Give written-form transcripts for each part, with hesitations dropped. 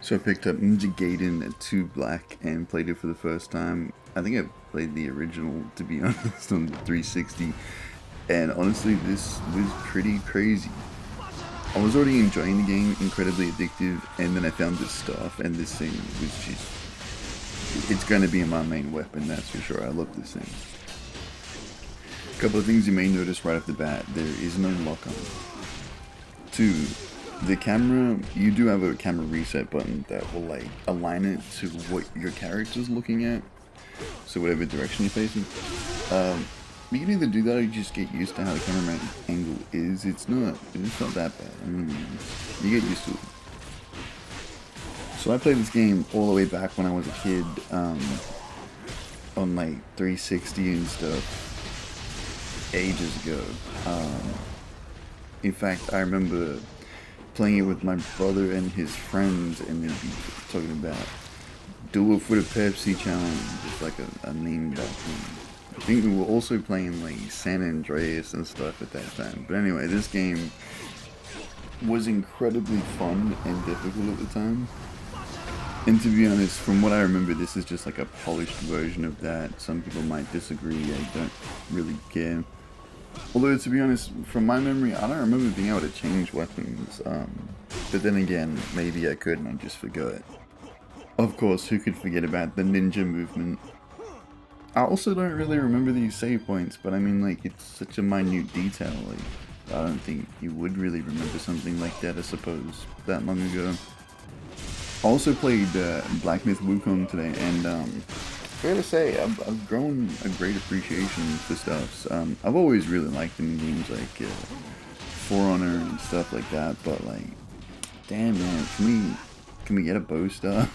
So I picked up Ninja Gaiden at 2 Black and played it for the first time. I think I played the original, to be honest, on the 360. And honestly, this was pretty crazy. I was already enjoying the game, incredibly addictive, and then I found this stuff, and this thing was just... It's going to be my main weapon, that's for sure. I love this thing. A couple of things you may notice right off the bat. There is no lock-on. 2, the camera, you do have a camera reset button that will like align it to what your character's looking at, so whatever direction you're facing. You can either do that or you just get used to how the cameraman angle is. It's not that bad. I mean, you get used to it. So I played this game all the way back when I was a kid, on like 360 and stuff, ages ago. In fact, I remember playing it with my brother and his friends, and they'd be talking about do it for the Pepsi challenge, just like a name back then. I think we were also playing like San Andreas and stuff at that time. But anyway, this game was incredibly fun and difficult at the time. And to be honest, from what I remember, this is just like a polished version of that. Some people might disagree, I don't really care. Although, to be honest, from my memory, I don't remember being able to change weapons. But then again, maybe I could and I just forgot. Of course, who could forget about the ninja movement? I also don't really remember these save points, but I mean, like, it's such a minute detail. Like, I don't think you would really remember something like that, I suppose, that long ago. I also played Black Myth Wukong today, and fair to say, I've grown a great appreciation for stuffs. I've always really liked them in games like For Honor and stuff like that, but like, damn man, can we get a bow staff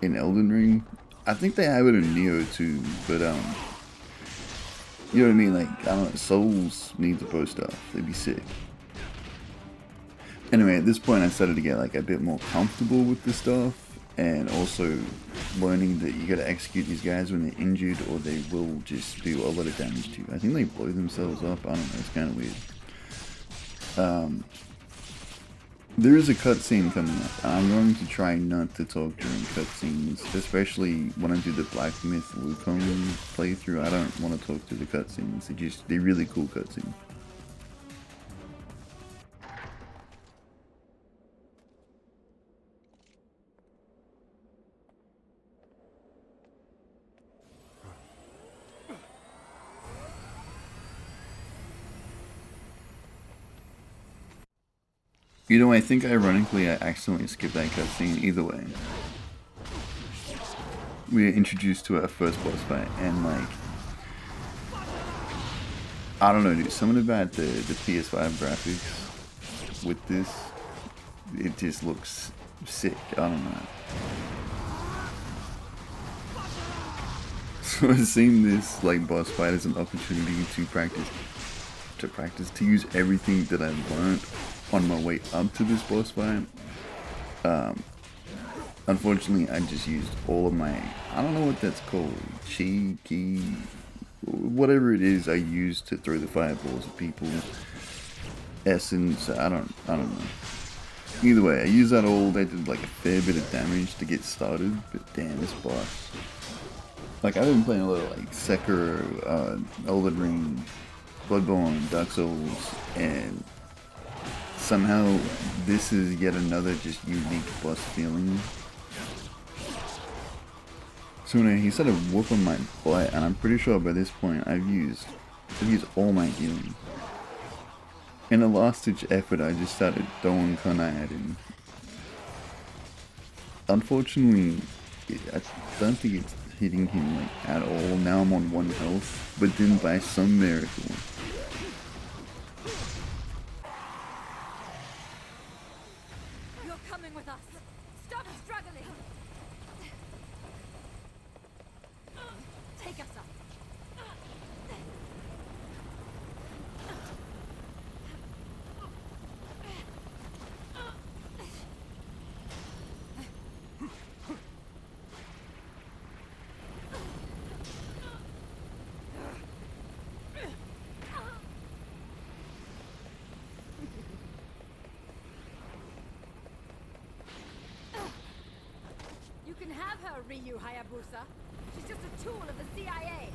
in Elden Ring? I think they have it in Neo too, but you know what I mean? Like, I don't know, Souls needs a bow staff. They'd be sick. Anyway, at this point, I started to get like a bit more comfortable with the stuff. And also learning that you gotta execute these guys when they're injured or they will just do a lot of damage to you. I think they blow themselves up, I don't know, it's kind of weird. There is a cutscene coming up. I'm going to try not to talk during cutscenes, especially when I do the Black Myth Wukong playthrough. I don't want to talk through the cutscenes, they're really cool cutscenes. You know, I think ironically I accidentally skipped that cutscene. Either way, we are introduced to our first boss fight, and like, I don't know, dude, something about the PS5 graphics with this, it just looks sick. I don't know. So I've seen this like boss fight as an opportunity to use everything that I've learned on my way up to this boss fight. Unfortunately, I just used all of my, I don't know what that's called, chi, ki, whatever it is I used to throw the fireballs at people. Essence, I don't know. Either way, I used that all, they did like a fair bit of damage to get started, but damn, this boss. Like, I've been playing a lot of like Sekiro, Elden Ring, Bloodborne, Dark Souls, and somehow this is yet another just unique boss feeling. So anyway, he started whooping my butt, and I'm pretty sure by this point I've used all my healing. In a last-ditch effort, I just started throwing kunai at him. Unfortunately, I don't think it's hitting him like at all. Now I'm on 1 health, but then by some miracle, you're coming with us. Stop struggling. Take us up. her, Ryu Hayabusa. She's just a tool of the CIA.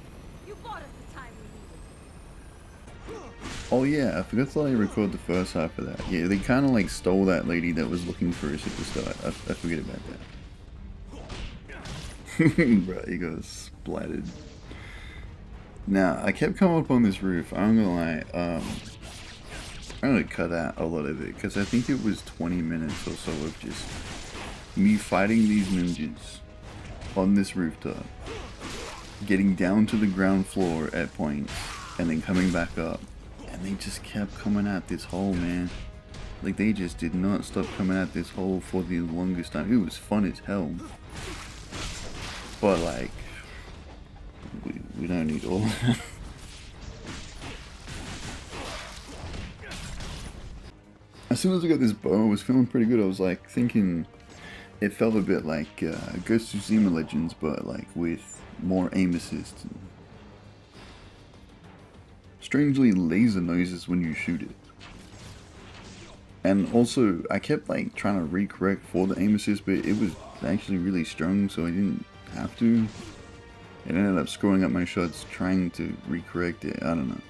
You bought us the time we needed. Oh yeah, I forgot to record the first half of that. Yeah, they kind of like stole that lady that was looking for a superstar. I forget about that. Bro, he goes splattered. Now, I kept coming up on this roof. I'm gonna lie. I'm gonna cut out a lot of it because I think it was 20 minutes or so of just me fighting these ninjas on this rooftop, getting down to the ground floor at points, and then coming back up. And they just kept coming at this hole, man. Like, they just did not stop coming at this hole for the longest time. It was fun as hell. But, like, we don't need all of that. As soon as I got this bow, I was feeling pretty good. I was, like, thinking it felt a bit like Ghost of Tsushima Legends, but, like, with more aim assist. Strangely laser noises when you shoot it. And also, I kept like trying to recorrect for the aim assist, but it was actually really strong, so I didn't have to. It ended up screwing up my shots trying to recorrect it. I don't know.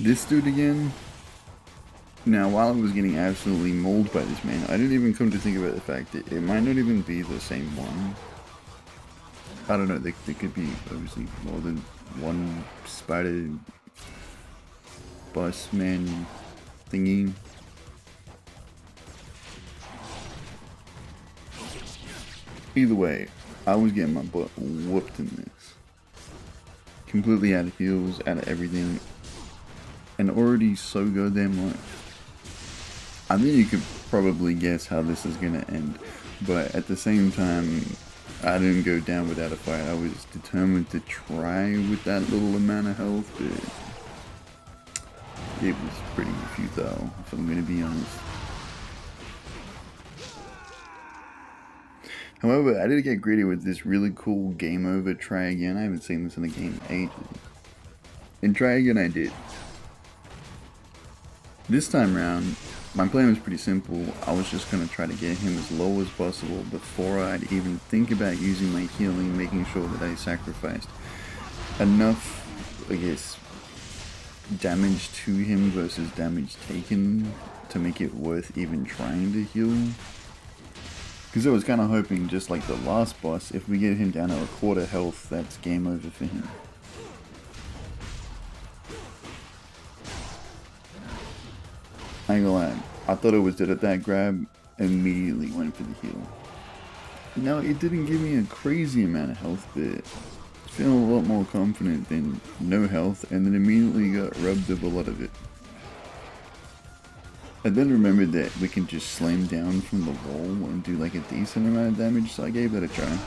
This dude again. Now, while I was getting absolutely mauled by this man, I didn't even come to think about the fact that it might not even be the same one. I don't know, there could be obviously more than one spider boss man thingy. Either way, I was getting my butt whooped in this. Completely out of heals, out of everything. And already so goddamn low. I think you could probably guess how this is gonna end, but at the same time, I didn't go down without a fight. I was determined to try with that little amount of health, but it was pretty futile, if I'm gonna be honest. However, I did get greedy with this really cool game over try again. I haven't seen this in a game in ages. And try again I did. This time around, my plan was pretty simple. I was just going to try to get him as low as possible before I'd even think about using my healing, making sure that I sacrificed enough, I guess, damage to him versus damage taken to make it worth even trying to heal. Because I was kind of hoping, just like the last boss, if we get him down to a quarter health, that's game over for him. I ain't gonna lie, I thought it was dead at that grab, immediately went for the heal. Now, it didn't give me a crazy amount of health, but feeling a lot more confident than no health, and then immediately got rubbed of a lot of it. I then remembered that we can just slam down from the wall and do like a decent amount of damage, so I gave that a try.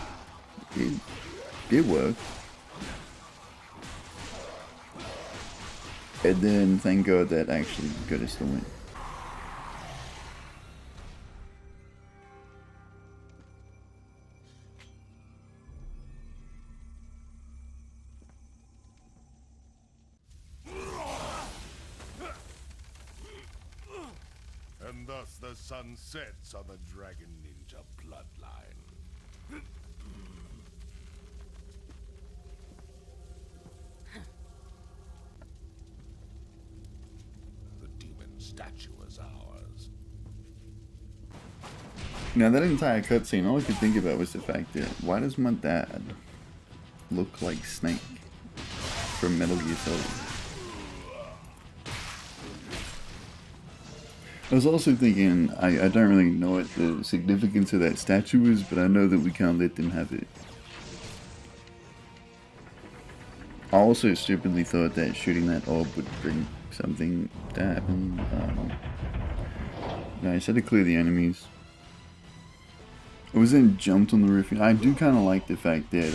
It worked. And then, thank God, that actually got us the win. And thus the sun sets on the Dragon Ninja bloodline. The demon statue is ours. Now, that entire cutscene, all I could think about was the fact that, why does my dad look like Snake from Metal Gear Solid? I was also thinking, I don't really know what the significance of that statue is, but I know that we can't let them have it. I also stupidly thought that shooting that orb would bring something to happen. No, I said to clear the enemies. I was then jumped on the roof. I do kind of like the fact that,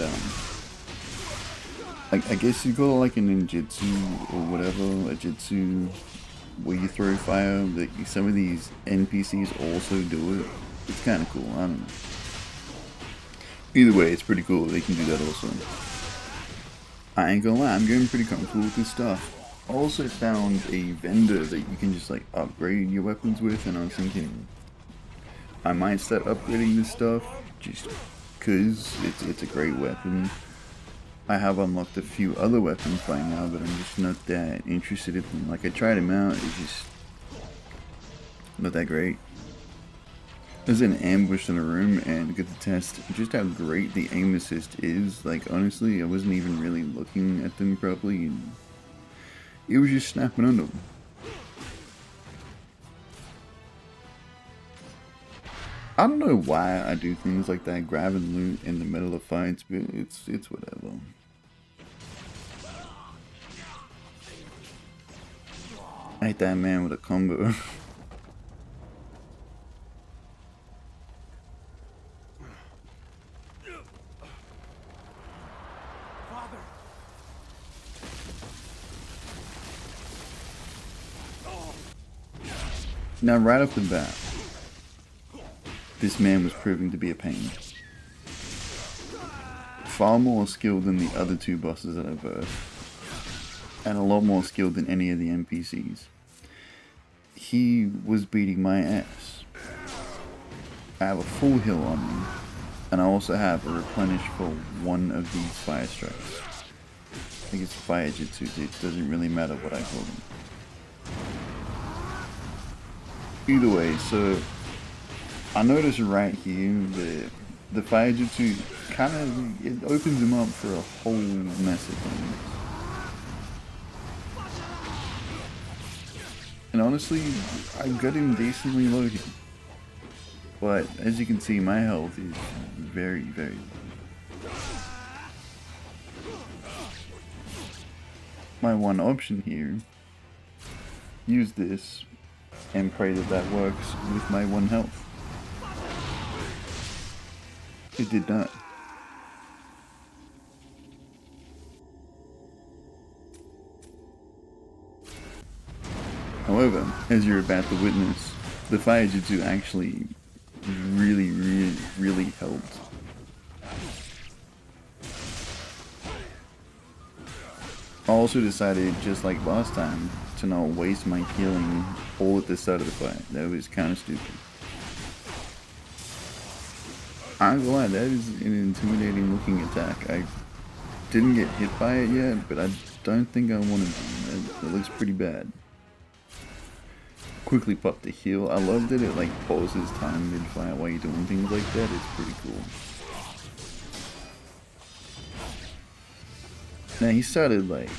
I guess you call it like a ninjutsu or whatever, a jutsu, where you throw fire, that some of these NPCs also do it. It's kind of cool, I don't know. Either way, it's pretty cool. They can do that also. I ain't gonna lie, I'm getting pretty comfortable with this stuff. I also found a vendor that you can just like upgrade your weapons with, and I was thinking I might start upgrading this stuff just cause it's a great weapon. I have unlocked a few other weapons by now, but I'm just not that interested in them. Like, I tried them out, it's just not that great. There's an ambush in a room and get to test just how great the aim assist is. Like, honestly, I wasn't even really looking at them properly, and it was just snapping on them. I don't know why I do things like that, grabbing loot in the middle of fights, but it's whatever. I hate that man with a combo. Now, right off the bat, this man was proving to be a pain. Far more skilled than the other two bosses that I've versed, and a lot more skilled than any of the NPCs. He was beating my ass. I have a full heal on me, and I also have a replenish for one of these fire strikes. I think it's fire jutsu, it doesn't really matter what I call them. Either way, so I noticed right here that the fire jutsu kind of, it opens him up for a whole mess of things. And honestly, I got him decently loaded. But as you can see, my health is very, very low. My one option here, use this and pray that that works with my one health. It did not. However, as you're about to witness, the fire jutsu actually really helped. I also decided, just like last time, to not waste my healing all at the start of the fight. That was kind of stupid. I'm gonna lie, that is an intimidating looking attack. I didn't get hit by it yet, but I don't think I want to. It looks pretty bad. Quickly pop the heal. I love that it like pauses time mid-fight while you're doing things like that. It's pretty cool. Now he started like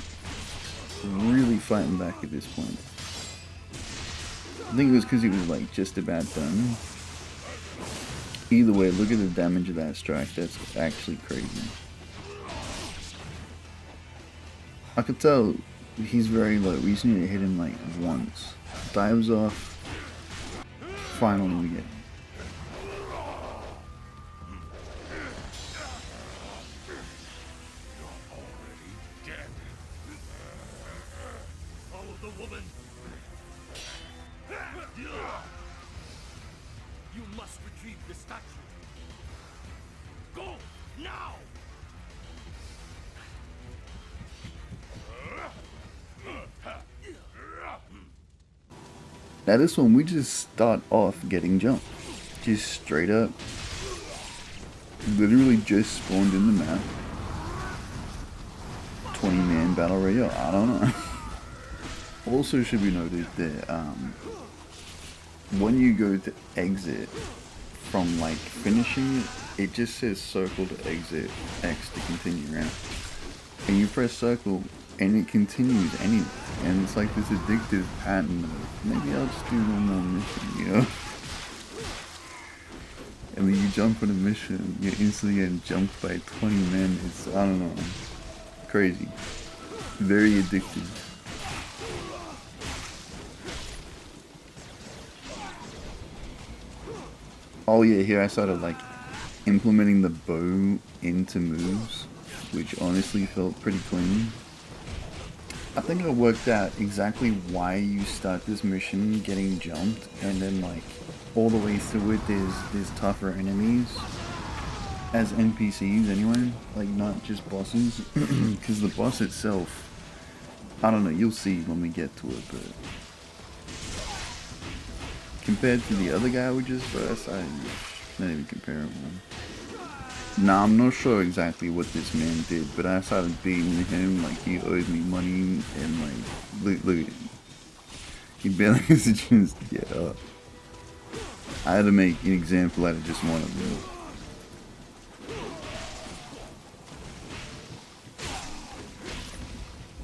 really fighting back at this point. I think it was because he was like just about done. Either way, look at the damage of that strike. That's actually crazy. I could tell he's very low. We just need to hit him like once. Dives off. Finally we get him. You must retrieve the statue. Go now. Now this one, we just start off getting jumped. Just straight up. Literally just spawned in the map. 20-man battle royale, I don't know. Also should be noted that when you go to exit from like finishing it, it just says circle to exit, X to continue around. And you press circle and it continues anyway. And it's like this addictive pattern of maybe I'll just do one more mission, you know? And when you jump on a mission, you're instantly getting jumped by 20 men. It's, I don't know, crazy. Very addictive. Oh yeah, here I started like implementing the bow into moves, which honestly felt pretty clean. I think I worked out exactly why you start this mission getting jumped, and then like all the way through it there's tougher enemies. as NPCs anyway, like not just bosses, because the boss itself, I don't know, you'll see when we get to it, but compared to the other guy we just versed, not even comparable. Nah, I'm not sure exactly what this man did, but I started beating him like he owed me money, and like, look, he barely has a chance to get up. I had to make an example out of just one of them.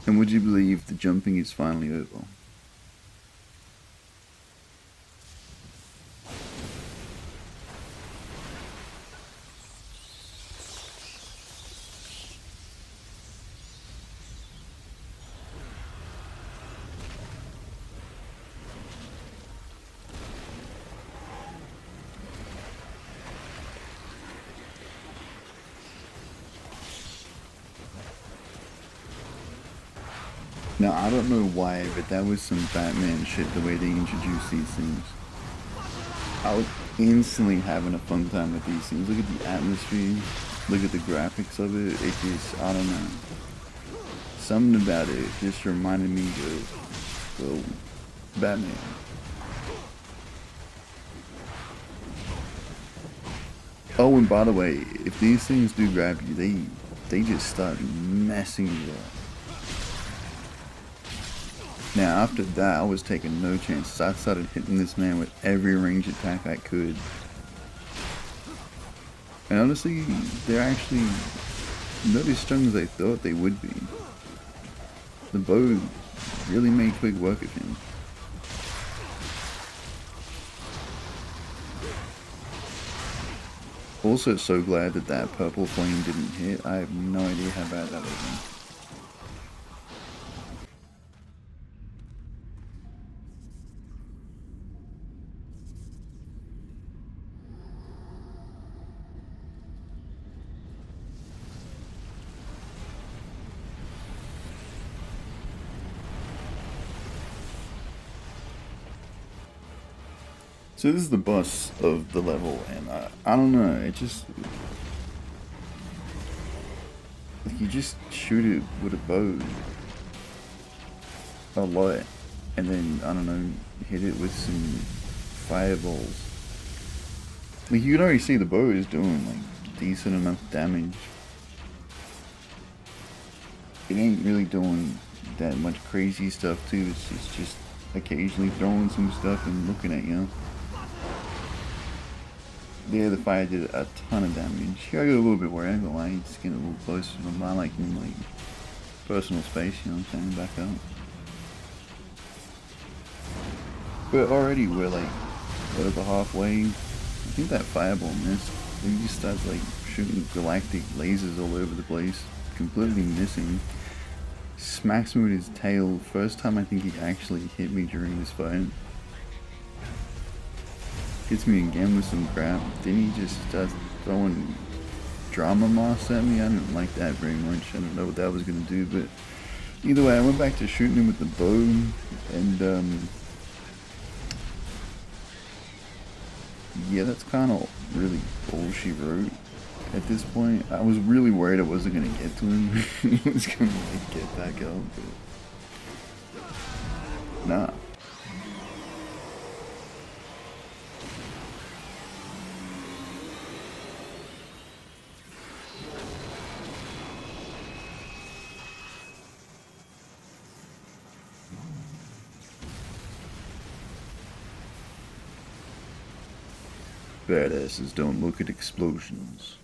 And would you believe the jumping is finally over? Now, I don't know why, but that was some Batman shit, the way they introduced these things. I was instantly having a fun time with these things. Look at the atmosphere, look at the graphics of it, it just, I don't know. Something about it just reminded me of, well, Batman. Oh, and by the way, if these things do grab you, they just start messing you up. Now, after that, I was taking no chances. I started hitting this man with every range attack I could. And honestly, they're actually not as strong as I thought they would be. The bow really made quick work of him. Also so glad that that purple flame didn't hit. I have no idea how bad that would have been. So this is the boss of the level, and I don't know, it just... Like, you just shoot it with a bow a lot, and then, I don't know, hit it with some fireballs. Like, you can already see the bow is doing, like, decent enough damage. It ain't really doing that much crazy stuff, too, it's just occasionally throwing some stuff and looking at you. Yeah, the fire did a ton of damage. Here I got a little bit worried, but like, it's getting a little closer to my like personal space, you know what I'm saying, back up. But already we're like over halfway. I think that fireball missed. He just starts like shooting galactic lasers all over the place, completely missing. Smacks me with his tail. First time I think he actually hit me during this fight. Hits me again with some crap. Then he just starts throwing drama moss at me. I didn't like that very much. I don't know what that was going to do, but either way, I went back to shooting him with the bow, and yeah, that's kind of really all she wrote at this point. I was really worried I wasn't going to get to him. He was going to like, get back up, but nah. Badasses don't look at explosions.